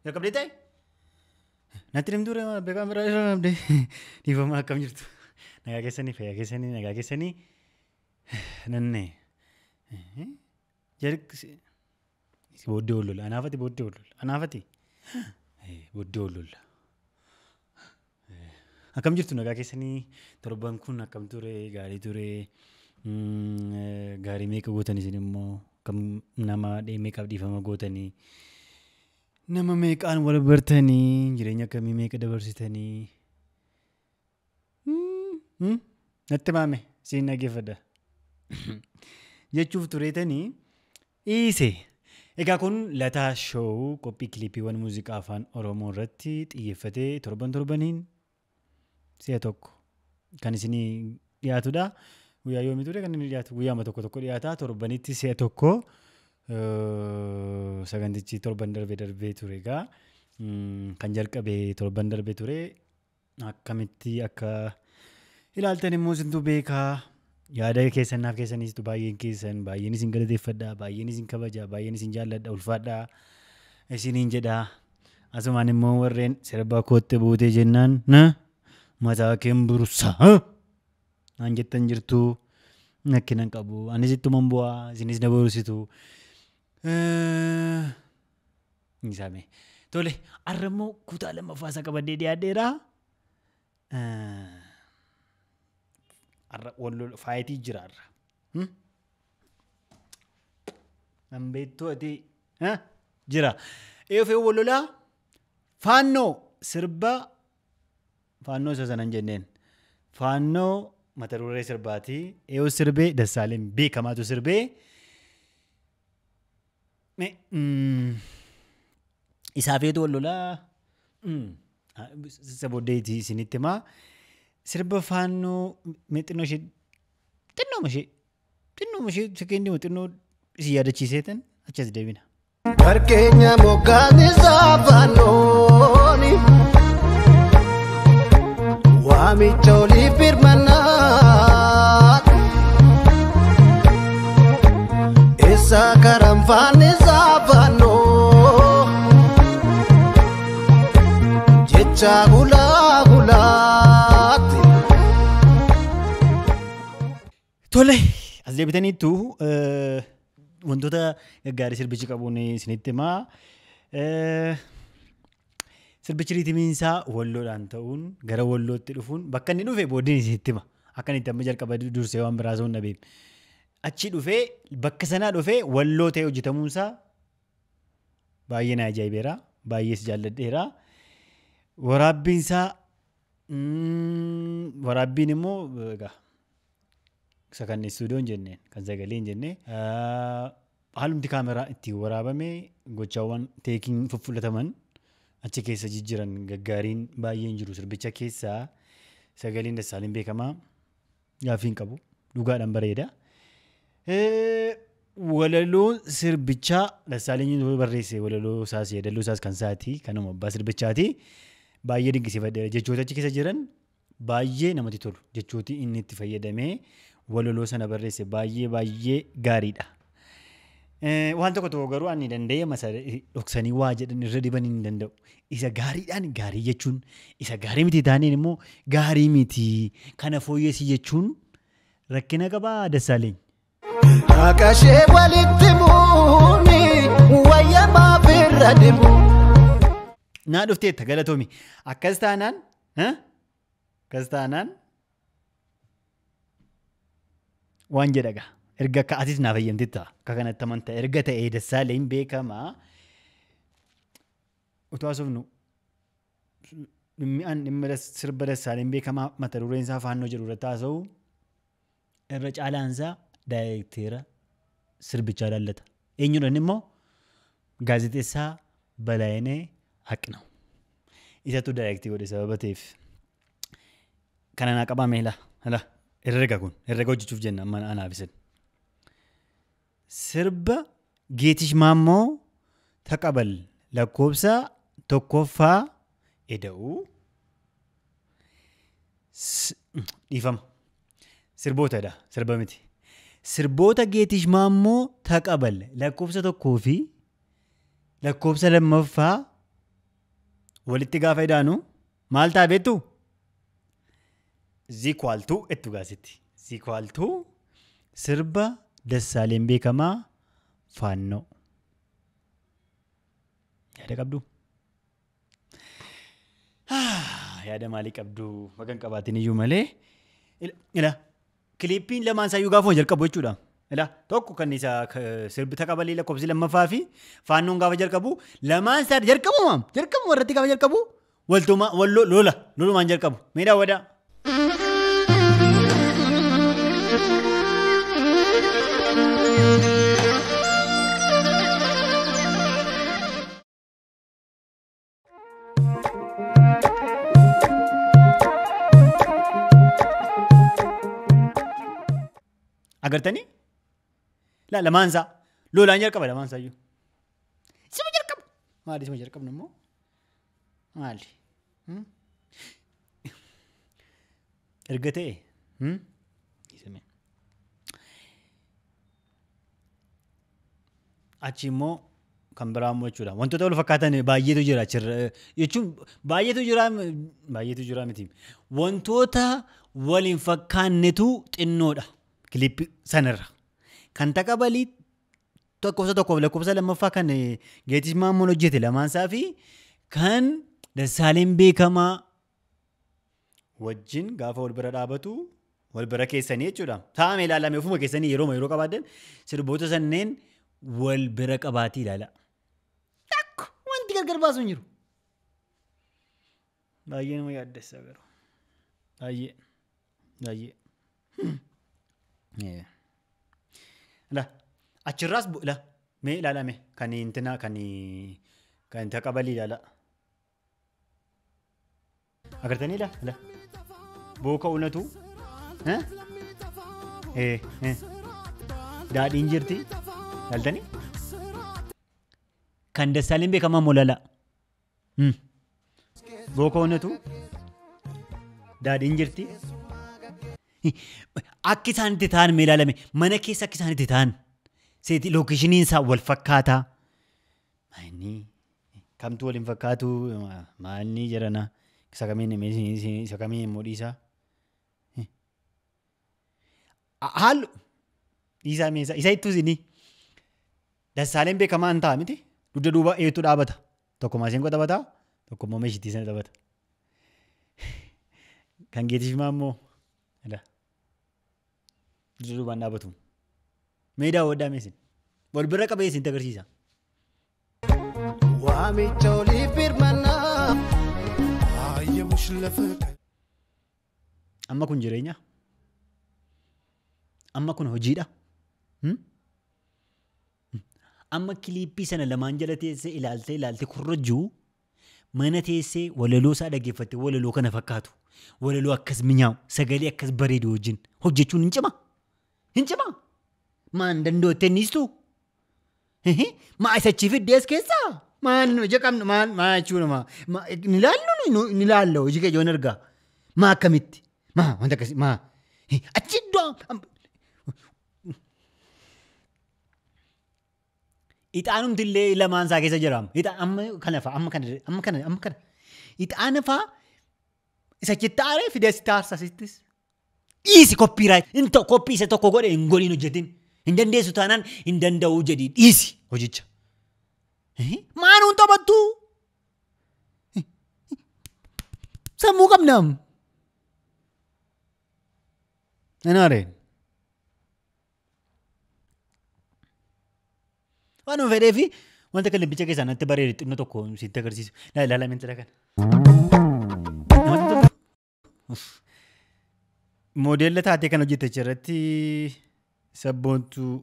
Yakab dite? Natirim dure ma beka mera abde. Diva ma kam jirtu. Naga kesani. Nanne. Jarik si bodde olul. Anafati bodde olul. Anafati. Bodde olul. Akam jirtu naga kesani torban kun akam ture gari ture. Gari meeka gootani isin immoo kam nama meeka dhiifama gootanii nama meeqaan wal bartanii jireenya akkamii meeqa dabarsitanii natti maame siin dhageeffadha jechuuf tureetanii dhiise. Egaa kun Lataa Show qophii kiliipiiwwan muuziqaa afaan Oromoo irratti xiyyeeffatee torbaniin si'a tokko kan isinii dhiyaatudha. Guyyaa yoomii ture kan inni dhiyaatu guyyaama tokko dhiyaata torbanitti si'a tokko sagantichi torban darbee ture egaa kan jalqabee torban darbee ture akkamitti akka ilaaltan immoo isintu beekaa yaada keessanaaf keessaniistu baay'een isin galateeffadha baay'een isin kabaja baay'een isin jaalladha ulfaadha isiniin jedha asumaan immoo warreen sirba kootte buutee jennaan mataa keen burusaa naan jettan jirtu nakkinan qabu anis ittuman bu'aa isinis na borusitu nisaame tole arrammoo kutaa lammaffaa isaa qabadee dhiyaadheera arra wallol faayitii jira arra nambeettoo ati jira eefee wallolaa faannoo sirba faannoo isa sanan jenneen faannoo mata duree sirbaati eewu sirbee Dassaaleny beekamaatu sirbee isaafeetu wallolaa isa booddeetii isinitti himaa sirba faannoo xinnoo ishee sekeendii xinnoo isin yaadachiiseetan achas deebina. Barkeenya moggaan isaa faannooni waamicha olii firmannaa isa karamfaan isaa faannoo jecha gulaatti. Tole as deebitaniittu wantoota gaggaarii sirbichi qabuun isinitti himaa. Sirbichi ritmiinsaa walloodhaan ta'uun gara wallootti dhufuun bakka inni dhufe booddeen isinitti hima. Akka inni amma jalqaba dursee waan biraa osoo hin dhabeef. Achi dhufee bakka sanaa dhufee walloo ta'ee hojjetamuunsaa baay'ee na ajaa'ibeera. Baay'ees jaalladheera. Waraabbiin immoo egaa isa kan istuudiyoon jenneen kan sagalee hin jennee haalumti kaameraa itti waraabame gochaawwan teekiin fuffulataman achi keessa jijjiiran gaggaariin baay'een jiru sirbicha keessaa sagaleen Dassaaleny beekamaa gaaffii hin qabu dhugaadhaan bareeda. Walaloo sirbichaa Dassaaleny barreesse walaloo isaas yeedaloo isaas kan isaati kanuma abbaa sirbichaati baay'ee dinqisiifadheera jechoota achi keessa jiran baay'ee namatti tolu jechooti inni itti fayyadamee walaloo sana barreesse baay'ee gaariidha. Waan tokko garuu ani danda'e masa dhoksanii waa jedhan irra diban hin danda'u. Isa gaariidhaan gaarii jechuun isa gaarii miti taaneen immoo gaarii miti kana fooyyessi jechuun rakkina qabaa Dassaaleny. Akashee walitti muuni wayyamaa firra dibu. Naa dhufteetta galatoomi akkas taanaan waan jedhaga. Erga akka atis naaf eeyyamtitta akka kanatti amanta erga ta'ee Dassaaleny beekamaa utuu haasofnu dhimma sirba Dassaaleny beekamaa mata dureen isaa faannoo jedhu irratti haasa'u irra caalaansaa daayirektera sirbichaa laallata. Eenyudhaan immoo gaazexeessaa Balaayinee Haqnaw isatu daayirektii godhe sababa ta'eef kana naa qabame herrega hojjechuuf jenna amma anaaf isin. Sirba Geetish Maammoo Taqabal lakkoofsa tokkoffaa eda'uu dhiifama sirbootadha sirba miti Sirboota Geetish Maammoo Taqabal lakkoofsa tokkoo fi lakkoofsa lammaffaa walitti gaafa idaanu maal ta'a beektu? Zikwaaltuu itti gaasitti. Zikwaaltuu sirba Dassaaleen Beekamaa Faannoo. Yaada qabdu? Yaada maalii qabdu? Maqaan qabaatiin iyyuu malee. Ila kiliippiin lamaan isaayyuu gaafa jalqabu jechuudha. Ila tokko kan isa sirbi Taqabalii lakkoofsi lammaffaa fi Faannoon gaafa jalqabu lamaan isaa jalqabu irratti gaafa jalqabu lolumaan jalqabu. Mee daawwadaa. Agartanii? Lamaan isaa lolaan jalqaba lamaan isaa iyyuu. Isuma jalqabu. Maali isuma jalqabnu immoo? Maali? Erga ta'e? Achi immoo kan biraa immoo jechuudha. Wantoota wal fakkaatan baay'eetu jira achirra jechuun baay'eetu jira miti. Wantoota wal hin fakkaannetu xinnoodha. Kiliippii sanarra. Kan Taqabalii tokkoof lakkoofsa lammaffaa kan Geetish Maammoon hojjete lamaan isaa fi kan Dassaaleen Beekamaa wajjin gaafa wal bira dhaabatu wal bira keessanii jechuudha. Taa'ame ilaalame ofuma keessanii yeroo qabaatan sirboota sanneen wal bira qabaatii ilaala. Takko wanti gargar baasu hin jiru. Baay'ee nama yaaddessa garuu. Baay'ee. Achirraas mee ilaalame kan intina kan Taqabalii ilaala. Agartanii ilaala. Booka unatu. Daadhiin jirti. Ilaaltanii? Kan Dassaaleen Beekamaa immoo ilaala. Booka unatu. Daadhiin jirti. Akka isaan itti ta'an mee ilaalame mana keessa akka isaan itti ta'an seetii lookeeshiniin isaa wal fakkaataa. Kamtu wal hin fakkaatu maalni jedhana isa kamiin immoo dhiisaa. Haallu dhiisaa meeshaa isa ittuu isinii Dassaaleen Beekamaa hin ta'a miti dugda duuba eetu dhaabata tokko Maseenqoo taphataa tokko immoo meeshiitii sana taphata. Kan Geetish Maammoo duubaan dhaabatu. Mee daawwadhaa meesin wal bira qabee isin agarsiisa. Waamicha oliif birmannaa baay'ee lafa. Amma kun jireenya. Amma kun hojiidha. Amma kiliippii sana lamaan jala teessee ilaaltee kurrajjuu mana teessee walaloo isaa dhaggeeffattee walaloo kana fakkaatu. Walaloo akkas mi'aawu sagalee akkas bareedu wajjin hojjechuun hin cima. Maan danda'u tennistu? Maa isa achi fiddees keessaa? Maan ija qabnu maa jechuudha ni ilaalla hojii kee joon argaa. Maa akkamitti? Maa wanta akkasii maa? Achi iddoo ixaanumti illee lamaan isaa keessa jiraama. Amma kana. Ixaana fa'aa isa achitti aaree fidees taarsasittis. Dhiisi koppiiraayit. Inni koppii isa tokko godhe hin godhiin hojjetin. Hin dandeessu taanaan hin danda'uu jedhii dhiisi hojicha. Maanuun taphattu? Sammuu qabnaam. Anaareen. Waan nu fedhee fi wanta kan libbicha keessaa natti bareedu xinnoo tokko sitti agarsiisu. Ilaalaa mintira kana. Moodella taatee kan hojjete irratti sabboontuu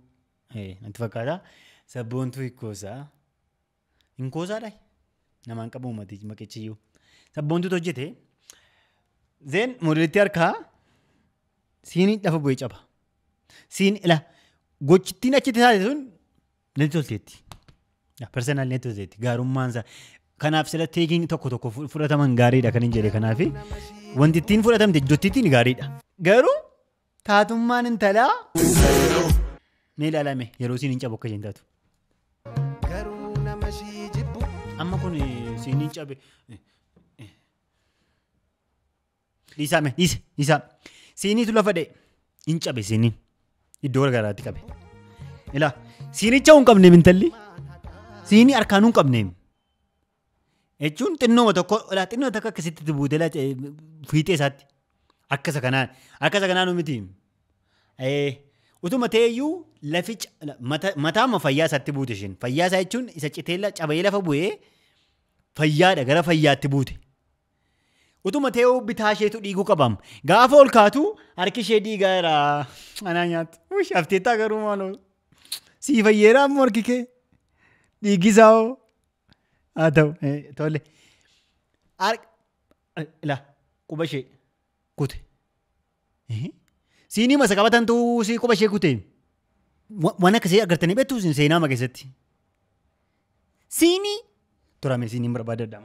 natti fakkaata. Sabboontuu hinkoosaadha. Namaan qabu uummati maqechiyyuu. Sabboontuutu hojjete. Zeen moodellitti harkaa siinii lafa bu'ee caba. Gochittiin achitti taate sun natti tolteetti. Personal natti tolteetti. Gaarummaan isaa. Kanaaf sila teekiin tokko fudhataman gaariidha kan hin jedhe kanaaf wanti ittiin fudhatamte jottiitiin gaariidha. Garuu taatummaan intalaa Mee ilaalame yeroo siiniin cabu akka isheen taatu. garuu nama ishii jibbu Amma kun siiniin cabe. Dhiisaame dhiisa. Siiniitu lafa dha'e. Hin cabe siiniin. Iddoo garagaraatti qabe. Ilaa siinicha hin qabne mintalli. Siinii harkaanuu hin qabne. Jechuun xinnoo tokko akkasitti buutee fiixee isaatti. Akkasa kanaan miti. Utuma ta'eyyuu laficha mataa fayyaa isaatti buute isheen. Fayyaa isaa jechuun isa citeella cabee lafa bu'ee fayyaadha gara fayyaatti buute. Utuma ta'eyyuu bitaa isheetu dhiiguu qabama. Gaafa ol kaatu harki ishee dhiigaa irraa anaa nyaatu. Hafteettaa garuu maaloo sii fayyeeraa ammoo harki kee dhiigisaa hoo haa ta'u tole. Ilaa quba ishee kute. Siinii masa qabatantu si quba ishee kute. Waan akkasii agartanii beektu seenaa ama keessatti. Siinii turame siiniin barbaadadha.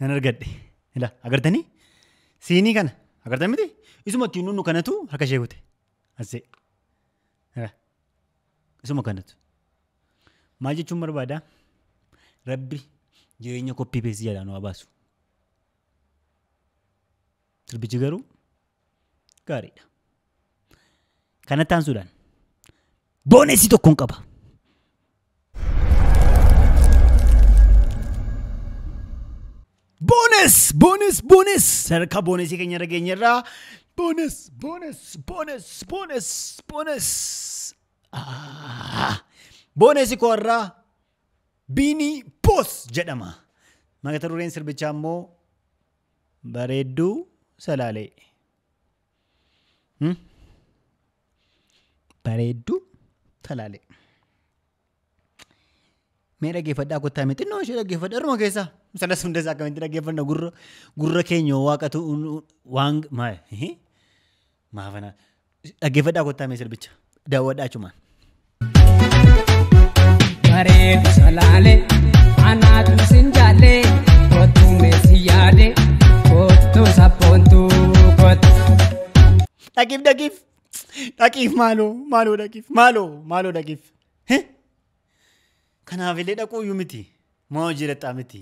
Nan argadhe. Ilaa agartanii siinii kana agartan miti isuma ittiin nunnu kanatu harka ishee kute. Asee. Isuma kanatu. Maal jechuun barbaada? Rabbi jireenya koppii beeksisa jedhaan waa baasu. Sirbichi garuu gaariidha. Kanatti aansuudhaan boonesii tokkoon qaba. Boones! Sadarkaa boonesii keenya irra geenyerraa boones! Boonesii koo irraa Biinii Boos jedhama. Maqaa dureen sirbichaa immoo Bareedduu Salaalee. Bareedduu Salaalee. Mee dhaggeeffadhaa kottaa miti xinnoo ishee dhaggeeffadha irma keessaa. Sanas hundasaa akkamitti dhaggeeffannaa gurra keenya waaqatu waan maafana dhaggeeffadhaa kottaa mee sirbicha daawwadhaa achumaan. Bareedu Salaalee anaatu sin jaalee kottu meesii yaadee kottu sappoontuu kottu. Dhaqiif maaloo dhaqiif. Kanaaf illee dhaquu iyyuu miti. Maa hojii dhaqxaa miti.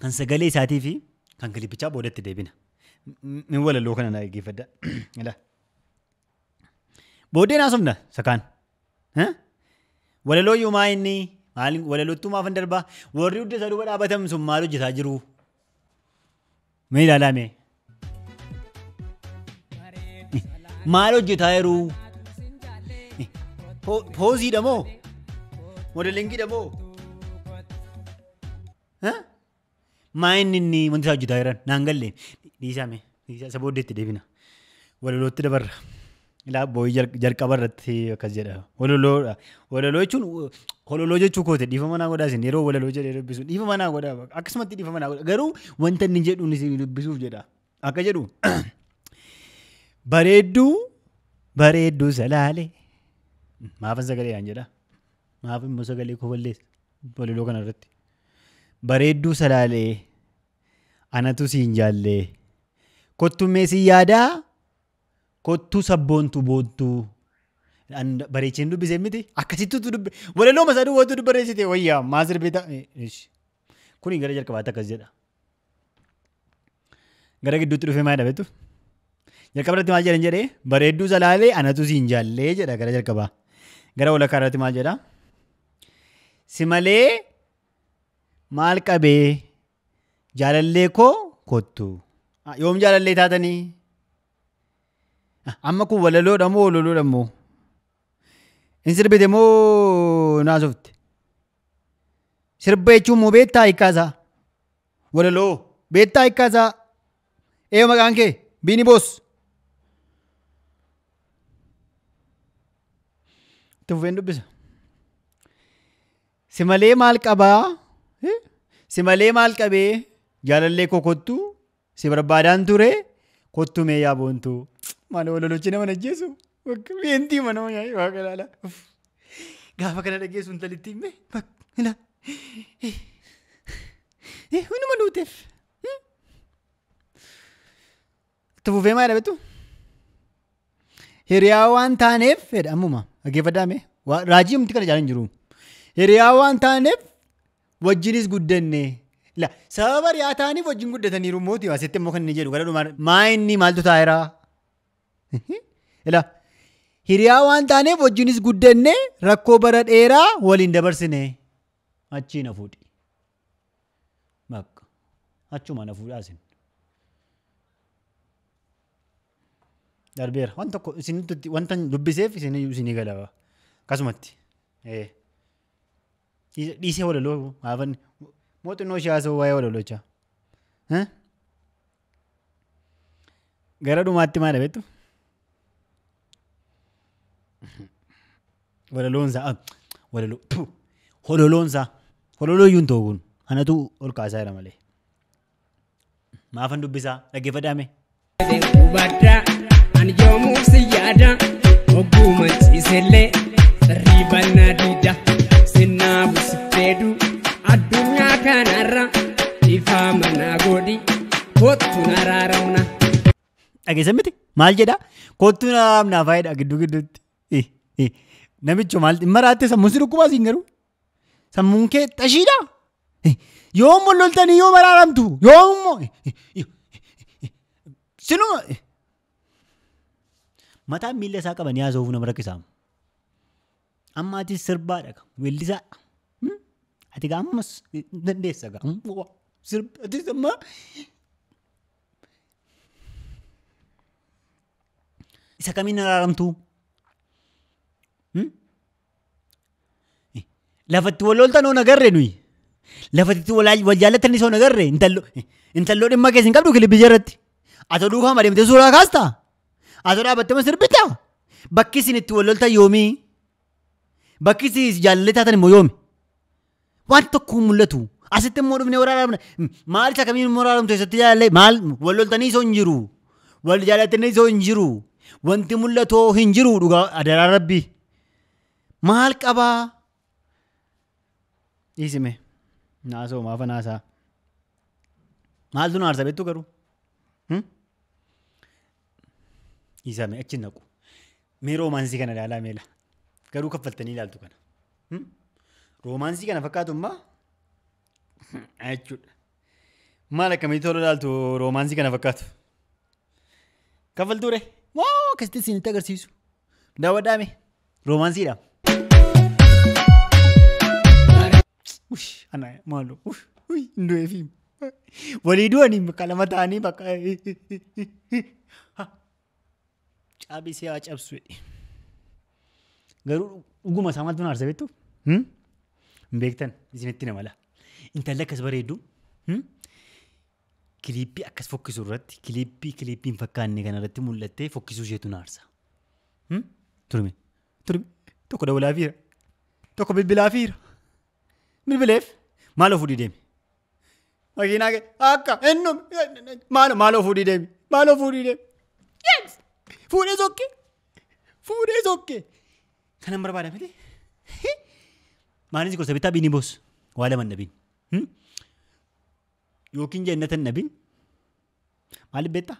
Kan sagalee isaatii fi kan kilipichaa boodatti deebina. Min walaloo kana na dhaggeeffadha. Booddeen haasofna sakaan. Walaloo iyyuu maa inni walalootti maaf hin darbaa warri hunda isa duuba dhaabatan sun maal hojjetaa jiru? Mee ilaalame. Maal hojjetaa jiru? Pooziidha moo? Modelingiidha moo? Maa inni wanti isaa hojjetaa jiran naan galle dhiisame isa booddeetti deebina. Walalootti dabarra. Ilaa booyi jalqaba irratti akkas jedha. Walaloo jechuun hololoo jechuu koote dhiifama naa godhaa isin yeroo walaloo jedhee dubbisu dhiifama naa godhaa akkasumatti dhiifama naa godhaa garuu wanta inni jedhuun isin dubbisuuf jedha. Akka jedhu bareedduu Salaalee. Maafan sagalee yaan jedha. Maafin immoo sagalee koo balleessa. Walaloo kana irratti. Bareedduu Salaalee anatu siin jaallee kottu meesii yaadaa kottu sabboontu boontuu bareecheen dubbisee miti akkasittutu dubbe walaloo masaa duwwaatu dubbareessite wayyaa maa sirbeeta kuni gara jalqabaatti akkas jedha. Gara gidduutti dhufee maa dhabetu jalqaba irratti maal jedhan jedhee bareedduu Salaalee anatu siin jaallee jedha gara jalqabaa. Gara walakkaa irratti maal jedha si malee maal qabee jaalallee koo kottu yoom jaalallee taatanii amma kun walaloodha moo hololoodha moo in sirbite moo naasofte sirba jechuun moo beektaa hiikkaasaa walaloo beektaa hiikkaasaa maqaan kee Biinii Boos. Itti fufeen dubbisa. Si malee maal qabaa? Si malee maal qabee? Jaalallee koo kottu si barbaadaan ture kottu mee yaa boontuu. Maal walalochi nama najjeessu? Beentii mana nyaayee waaqa ilaala. Gaafa kana dhageessu intalitti himee bakka hunuma duuteef. Tufufee maal dhabetu? Hiriyaa waan taaneef fedha ammuma dhaggeeffadhaame raajii humti kana jaalan jiru. Hiriyaa waan taaneef wajjinis guddanne. Sababa hiriyaa taaniif wajjin guddataniiru mootii asitti immoo kan inni jedhu gara dhumaa maa inni maaltu taayiraa? Hiriyaa waan taaneef wajjinis guddanne rakkoo bara dheeraa waliin dabarsine achii na fuudhi. Bakka achuma na fuudhaasin. Darbeera waan tokko isinitti wanta dubbiseef isinii galaba akkasumatti. Dhiisee walaloo haafanni mootummaa shaasoo waa'ee walaloocha. Gara dhumaatti maal dhabeettu? Hololoonsaa hololoo iyyuu hin ta'u kun anatu ol kaasaa jira malee. Maafan dubbisaa dhaggeeffadhaame. Hubadhaa ani yoomuuf si yaada ogguma ciisellee sirriibannaa diida sinnaa busifeedu addunyaa kanarra ifaa manaa godhi kottu naraaramna. Dhageessan miti maal jedhaa kottu naraaramnaa faayidha gidduu gidduutti. Namicho maal maraatte sammuun si dhukkubaa siin garuu sammuun kee xashiidhaa yoommoo loltanii yoo maraaramtu yoommoo sinuma mataan miila isaa qabanii haasa'uuf nama rakkisaa amma ati sirbaadha weellisaa ati gaammas dandeessa ati amma isa kamiin araaramtu lafatti wal loltan oon agarre nuyi lafatti wal jaallattanii soon agarre intalloo dhimma keessa hin qabdu kilibbi jarratti atoo duukaa madeemtee suuraa kaastaa atoo dhaabattee sirbita bakki isin itti wal loltan yoomii bakki isin jaalallee taatan immoo yoomi waan tokko mul'atu asitti immoo dhufnee waraabna maal isa kamiin immoo waraaramtu eessatti jaalallee maal wal loltanii soo hin jiru wal jaallattanii soo hin jiru wanti mul'atoo hin jiru dhugaa adaraa rabbii maal qabaa dhiisime naasoo maafa naasaa maaltu naarsa beektu garuu dhiisame achi naqu mee roomaansii kana ilaalaa meela garuu kaffaltanii ilaaltu kana roomaansii kana fakkaatu ammaa jechuudha maal akkamitti tola ilaaltu roomaansii kana fakkaatu kaffaltuure moo akkasitti isinitti agarsiisu daawwadhaame roomaansiidha. Ana malu ndo efi walii du'anii bakka lama ta'anii bakka cabisee haa cabsu garuu dhuguma isaa maaltu naarsa beektu hin beektan isinitti namala intalli akkas bareeddu kiliippii akkas fokkisu irratti kiliippii hin fakkaanne kanarratti mul'attee fokkisuu isheetu naarsa turme tokko dawalaafiira tokko bilbilaafiira. Bilbileef maaloo fuudhii deemi. Makiinaa kee akka ennum maaloo fuudhii deemi. Maaloo fuudhii deemi. Yes! Fuudhee sokkee. Kanan barbaada miti. Maanis gosa bitaa biinii boos. Waa lama nabiin. Yookiin jannatan nabiin. Maaliif beektaa?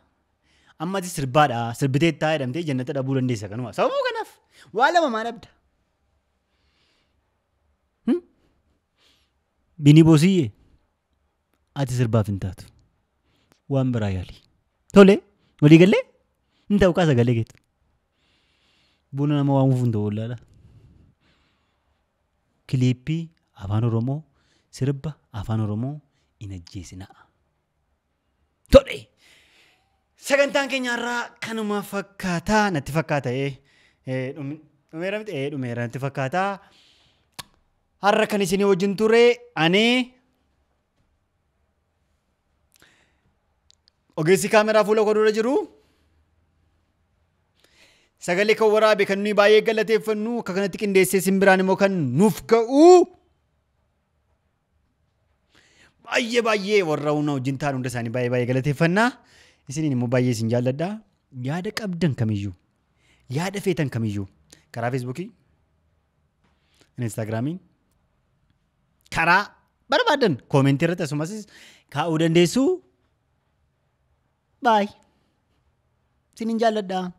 Amma ati sirbaadhaa sirbiteettaa jedhamtee jannata dhabuu dandeessa kanuma. Sababuu kanaaf waa lama maal dhabda? Bini boosiyye ati sirbaaf hin taatu waan biraa yaali tole walii gallee hin ta'u kaasa galee geetu buna nama waamuuf hin ta'u laala kiliippii afaan oromoo sirba afaan oromoo hin ajjeesinaa tole sagantaan keenyarraa kanuma fakkaataa natti fakkaata dhumeera miti dhumeera natti fakkaataa. Har'a kan isinii wajjin ture ani ogeessi kaameraa fuula koo dura jiru sagalee kan waraabe kan nuyi baay'ee galateeffannu akka kanatti qindeessee simbiraan immoo kan nuuf ga'u baay'ee warra wajjin ta'an hunda isaanii baay'ee galateeffannaa isiniin immoo baay'ee isin jaalladha yaada qabdan kamiyyuu yaada feetan kamiyyuu karaa feesbuukii instaagiraamii karaa barbaadan koomentii irratti asumas kaa'uu dandeessu. Bye. Sinin jaalladha.